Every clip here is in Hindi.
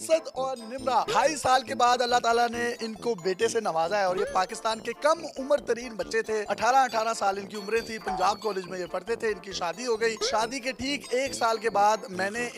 असद और निम्रा 2.5 साल के बाद अल्लाह ताला ने इनको बेटे से नवाजा है और ये पाकिस्तान के कम उम्र तरीन बच्चे थे। 18 साल इनकी उम्रें थी। पंजाब कॉलेज में ये पढ़ते थे। इनकी शादी हो गई। शादी के ठीक 1 साल के बाद मैंने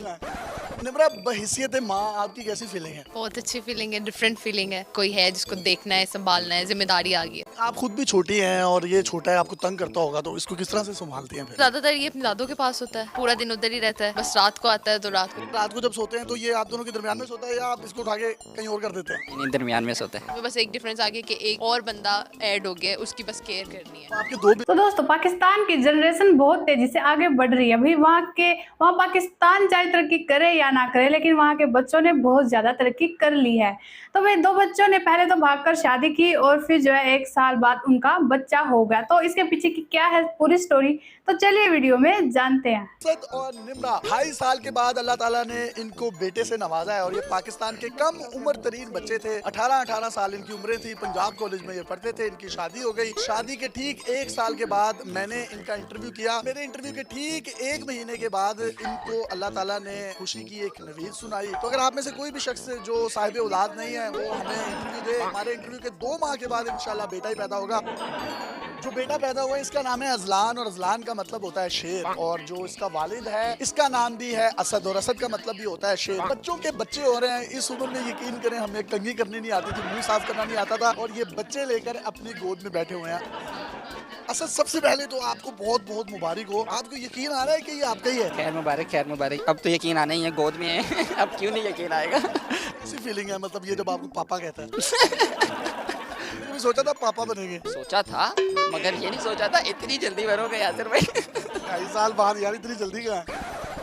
निम्रा, बहैसियत माँ आपकी कैसी फीलिंग है? बहुत अच्छी फीलिंग है, डिफरेंट फीलिंग है। कोई है जिसको देखना है, संभालना है, जिम्मेदारी आ गई है। आप खुद भी छोटी हैं और ये छोटा है, आपको तंग करता होगा, तो इसको किस तरह से संभालती हैं फिर? ज्यादातर ये अपनी दादों के पास होता है, पूरा दिन उधर ही रहता है। बस रात को आता है तो रात को जब सोते हैं तो ये आप दोनों के दरमियान में सोता है या आप इसको उठा के कहीं और कर देते हैं? इन दरमियान में सोते हैं। बस एक डिफरेंस आ गया कि एक और बंदा ऐड हो गया, उसकी बस केयर करनी है। आपके दो तो दोस्तों, पाकिस्तान की जनरेशन बहुत तेजी से आगे बढ़ रही है। अभी वहाँ पाकिस्तान चाहे तरक्की करे या ना करे, लेकिन वहाँ के बच्चों ने बहुत ज्यादा तरक्की कर ली है। तो वे 2 बच्चों ने पहले तो भागकर शादी की और फिर जो है 1 साल बाद उनका बच्चा हो गया। तो इसके पीछे की क्या है पूरी स्टोरी, तो चलिए वीडियो में जानते हैं। असद और निम्रा 2.5 साल के बाद अल्लाह ताला ने इनको बेटे से नवाजा है और ये पाकिस्तान के कम उम्र तरीन बच्चे थे। 18 साल इनकी उम्रें थी। पंजाब कॉलेज में ये पढ़ते थे। इनकी शादी हो गई। शादी के ठीक 1 साल के बाद मैंने इनका इंटरव्यू किया। मेरे इंटरव्यू के ठीक 1 महीने के बाद इनको अल्लाह ताला ने खुशी की एक नवीद सुनाई। तो अगर आप में से कोई भी शख्स जो साहिब औलाद नहीं है, वो हमें इंटरव्यू दे। हमारे इंटरव्यू के 2 माह के बाद इंशाल्लाह बेटा ही पैदा होगा। जो बेटा पैदा हुआ है इसका नाम है अजलान और अजलान का मतलब होता है शेर। और जो इसका वालिद है इसका नाम भी है असद और असद का मतलब भी होता है शेर। बच्चों के बच्चे हो रहे हैं इस उम्र में, यकीन करें हमें कंघी करनी नहीं आती थी, मुंह साफ करना नहीं आता था और ये बच्चे लेकर अपनी गोद में बैठे हुए हैं। असद, सबसे पहले तो आपको बहुत बहुत मुबारक हो। आपको यकीन आ रहा है कि ये आपका ही है? खैर मुबारक, खैर मुबारक। अब तो यकीन आना ही है, गोद में है। अब क्यों नहीं यकीन आएगा? कैसी फीलिंग है मतलब ये जब आपको पापा कहता है? मैंने सोचा था पापा बनेंगे। सोचा था, मगर ये नहीं सोचा था इतनी जल्दी बनोगे यासिर भाई। 2.5 साल बाद यार, इतनी जल्दी कहाँ?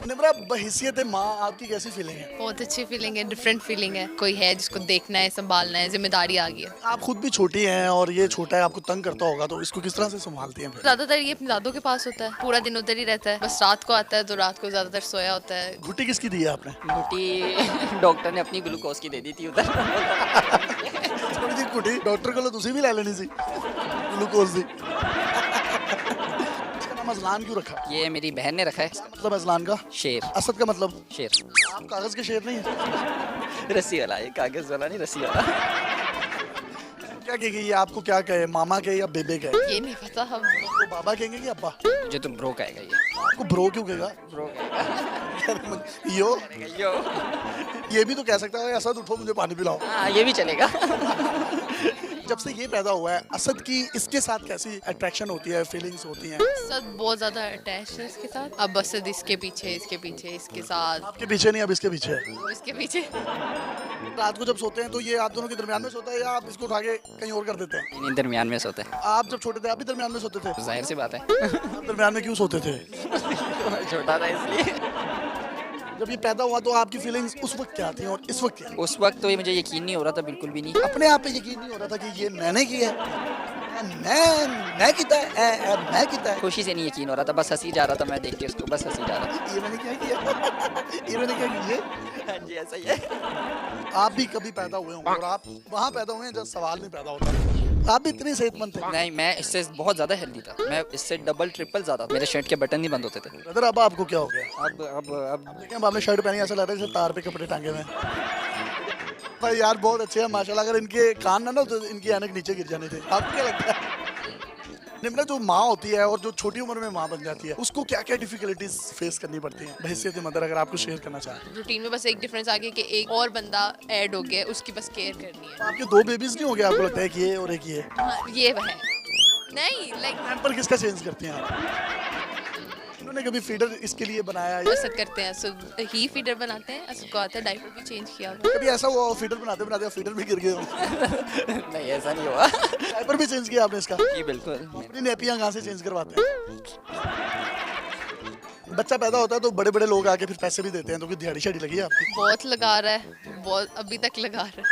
निम्रा, बहैसियत माँ आपकी कैसी फीलिंग है? बहुत अच्छी फीलिंग है, डिफरेंट फीलिंग है। कोई है जिसको देखना है, संभालना है, जिम्मेदारी आ गई है। आप खुद भी छोटी हैं और ये छोटा है, आपको तंग करता होगा, तो इसको किस तरह से संभालती हैं फिर? ज्यादातर ये अपनी दादों के पास होता है, पूरा दिन उधर ही रहता है। बस रात को आता है तो रात को ज्यादातर सोया होता है। घुट्टी किसकी दी है आपने? घुट्टी डॉक्टर ने अपनी ग्लूकोज की दे दी थी उधर। थोड़ी सी घुट्टी डॉक्टर को तुसी भी ले लेनी सी, ग्लूकोज दी। इसका नाम अजलान क्यों रखा? ये मेरी बहन ने रखा है। मतलब अजलान का शेर। असद का मतलब शेर आप कागज के शेर नहीं है? रस्सी वाला, ये कागज वाला नहीं, रस्सी वाला। क्या कहेंगे ये आपको? क्या कहे, मामा के या बेबे के? ये नहीं पता हम। तो बाबा कहेंगे कि अब्बा? मुझे तो ब्रो कहेगा ये। आपको ब्रो क्यों कहेगा? ब्रो कहेगा। यो, यो। ये भी तो कह सकता है असद उठो मुझे पानी पिलाओ। हाँ, ये भी चलेगा। जब से ये पैदा हुआ है असद की इसके साथ कैसी अट्रैक्शन होती है, फीलिंग्स होती हैं? सब बहुत ज्यादा अटैच है इसके साथ। अब बस इसके पीछे, इसके पीछे, इसके साथ, आपके पीछे नहीं, अब इसके पीछे है। इसके पीछे। रात को जब सोते हैं तो ये आप दोनों के दरमियान में सोता है या आप इसको उठा के कहीं और कर देते हैं? इन दरमियान में सोते हैं। आप जब छोटे थे आप भी दरमियान में सोते थे? जाहिर सी बात है। आप दरमियान में क्यों सोते थे? छोटा था इसलिए। जब ये पैदा हुआ तो आपकी फीलिंग्स उस वक्त क्या थी और इस वक्त क्या? उस वक्त तो ये मुझे यकीन नहीं हो रहा था, बिल्कुल भी नहीं। अपने आप पे यकीन नहीं हो रहा था कि ये मैंने किया है, मैं किता है, मैं किता है। खुशी से नहीं यकीन हो रहा था, बस हंसी जा रहा था मैं देख के उसको, बस हंसी जा रहा था। ये मैंने क्या किया? ये मैंने क्या किया? हाँ जी, ऐसा ही है। आप भी कभी पैदा हुए होंगे और आप वहाँ पैदा हुए हैं जब सवाल नहीं पैदा होता। आप भी इतने सेहतमंद थे? नहीं, मैं इससे बहुत ज्यादा हेल्दी था। मैं इससे डबल ट्रिपल ज्यादा। मेरे शर्ट के बटन नहीं बंद होते थे। ब्रदर, अब आपको क्या हो गया? अब देखें, अब आपने शर्ट पहनी, ऐसा लग रहा है जैसे तार पे कपड़े टांगे हुए हैं। भाई यार बहुत अच्छे हैं माशाल्लाह। अगर इनके कान ना तो इनकी ऐनक नीचे गिर जानी थी। आपको क्या लगता है? निम्रा, जो माँ होती है और जो छोटी उम्र में माँ बन जाती है उसको क्या क्या डिफिकल्टीज फेस करनी पड़ती हैं बहैसियत मदर, अगर आपको शेयर करना चाहें? रूटीन में बस एक डिफरेंस आ गया कि एक और बंदा ऐड हो गया, उसकी बस केयर करनी है। आपके 2 बेबीज नहीं हो गए? आपको लगता है कि ये और एक ये? हाँ, ये है नहीं, लाइक पैम्पर किसका चेंज करती हैं आप? इन्होंने कभी फीडर इसके लिए बनाया है? असद करते हैं, असद ही फीडर बनाते हैं। असद को आता है, डायपर भी चेंज किया हुआ। कभी ऐसा हुआ फीडर बनाते बनाते फीडर भी गिर गए हो? नहीं, ऐसा नहीं हुआ। डायपर भी चेंज किया आपने इसका? जी बिल्कुल। अपनी नेपियां कहाँ से चेंज करवाते हैं? बच्चा पैदा होता है तो बड़े बड़े लोग आके फिर पैसे भी देते हैं, तो दिहाड़ी शाड़ी लगी है आपकी? बहुत लगा रहा है, बहुत अभी तक लगा रहा है।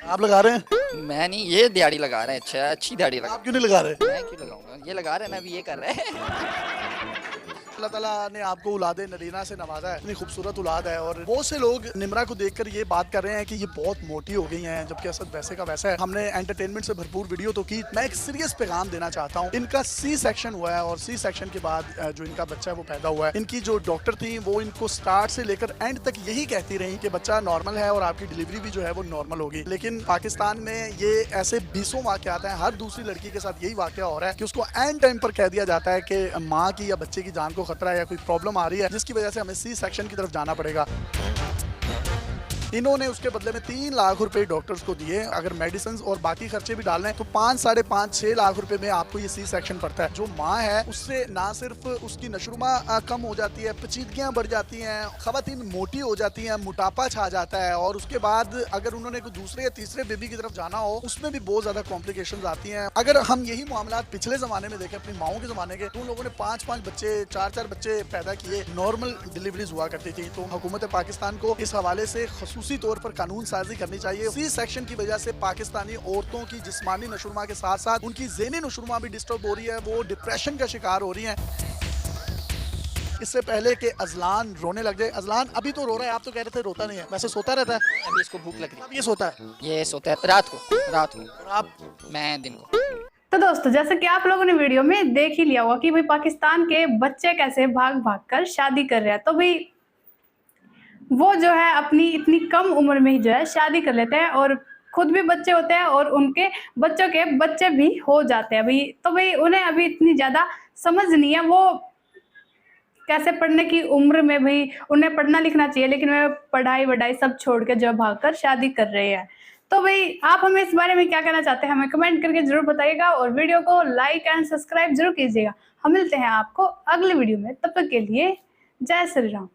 आप लगा रहे हैं? मैं नहीं, ये दिहाड़ी लगा रहे हैं। अच्छा, अच्छी दिहाड़ी लगा। आप क्यों नहीं लगा रहे? मैं क्यों लगाऊंगा? ये लगा रहे हैं ना, अभी ये कर रहे हैं। अल्लाह ताला ने आपको औलादे नरीना से नवाजा है, इतनी खूबसूरत औलाद है। और बहुत से लोग निम्रा को देखकर ये बात कर रहे हैं कि ये बहुत मोटी हो गई हैं, जबकि असद वैसे का वैसा है। हमने एंटरटेनमेंट से भरपूर वीडियो तो की। मैं एक सीरियस पैगाम देना चाहता हूँ। इनका सी सेक्शन हुआ है और सी सेक्शन के बाद जो इनका बच्चा है वो पैदा हुआ है। इनकी जो डॉक्टर थी वो इनको स्टार्ट से लेकर एंड तक यही कहती रही कि बच्चा नॉर्मल है और आपकी डिलीवरी भी जो है वो नॉर्मल होगी। लेकिन पाकिस्तान में ये ऐसे 20 वाक़यात हैं, हर दूसरी लड़की के साथ यही वाक़या हो रहा है कि उसको एंड टाइम पर कह दिया जाता है कि माँ की या बच्चे की जान को खतरा है या कोई प्रॉब्लम आ रही है, जिसकी वजह से हमें सी सेक्शन की तरफ जाना पड़ेगा। इन्होंने उसके बदले में 3 लाख रुपए डॉक्टर्स को दिए। अगर मेडिसिन और बाकी खर्चे भी डालने तो 5, साढ़े 5, 6 लाख रुपए में आपको ये सी सेक्शन पड़ता है। जो माँ है उससे ना सिर्फ उसकी नशुरमा कम हो जाती है, पेचीदगियां बढ़ जाती हैं, खवातीन मोटी हो जाती हैं, मोटापा छा जाता है, और उसके बाद अगर उन्होंने कोई दूसरे या तीसरे बेबी की तरफ जाना हो उसमें भी बहुत ज्यादा कॉम्प्लिकेशंस आती हैं। अगर हम यही मामला पिछले जमाने में देखें, अपनी माओं के जमाने के, तो उन लोगों ने 5-5 बच्चे, 4-4 बच्चे पैदा किए, नॉर्मल डिलीवरीज हुआ करती थी। तो हुकूमत पाकिस्तान को इस हवाले से खसूसी तौर पर कानून साजी करनी चाहिए। सी सेक्शन की वजह से पाकिस्तानी औरतों की जिस्मानी नशुरमा के साथ साथ उनकी ज़हनी नशुरमा भी डिस्टर्ब हो रही है, वो डिप्रेशन का शिकार हो रही हैं। इससे पहले कि अजलान रोने लग जाए, अजलान अभी तो रो रहा है, आप तो कह रहे थे रोता नहीं है, वैसे सोता रहता है। अभी इसको भूख लग रही अब ये सोता है, है, ये सोता है रात को। और आप मैं दिन को। तो दोस्तों, जैसे कि आप लोगों ने वीडियो में देख ही लिया होगा कि भाई पाकिस्तान के बच्चे कैसे भाग भाग कर शादी कर रहे हैं। तो भाई वो जो है अपनी इतनी कम उम्र में ही जो है शादी कर लेते हैं और खुद भी बच्चे होते हैं और उनके बच्चों के बच्चे भी हो जाते हैं भाई। तो भाई उन्हें अभी इतनी ज़्यादा समझ नहीं है, वो कैसे पढ़ने की उम्र में भाई उन्हें पढ़ना लिखना चाहिए, लेकिन वे पढ़ाई वढ़ाई सब छोड़ के जो भाग कर शादी कर रहे हैं। तो भाई आप हमें इस बारे में क्या कहना चाहते हैं, हमें कमेंट करके जरूर बताइएगा और वीडियो को लाइक एंड सब्सक्राइब जरूर कीजिएगा। हम मिलते हैं आपको अगले वीडियो में, तब तक के लिए जय श्री राम।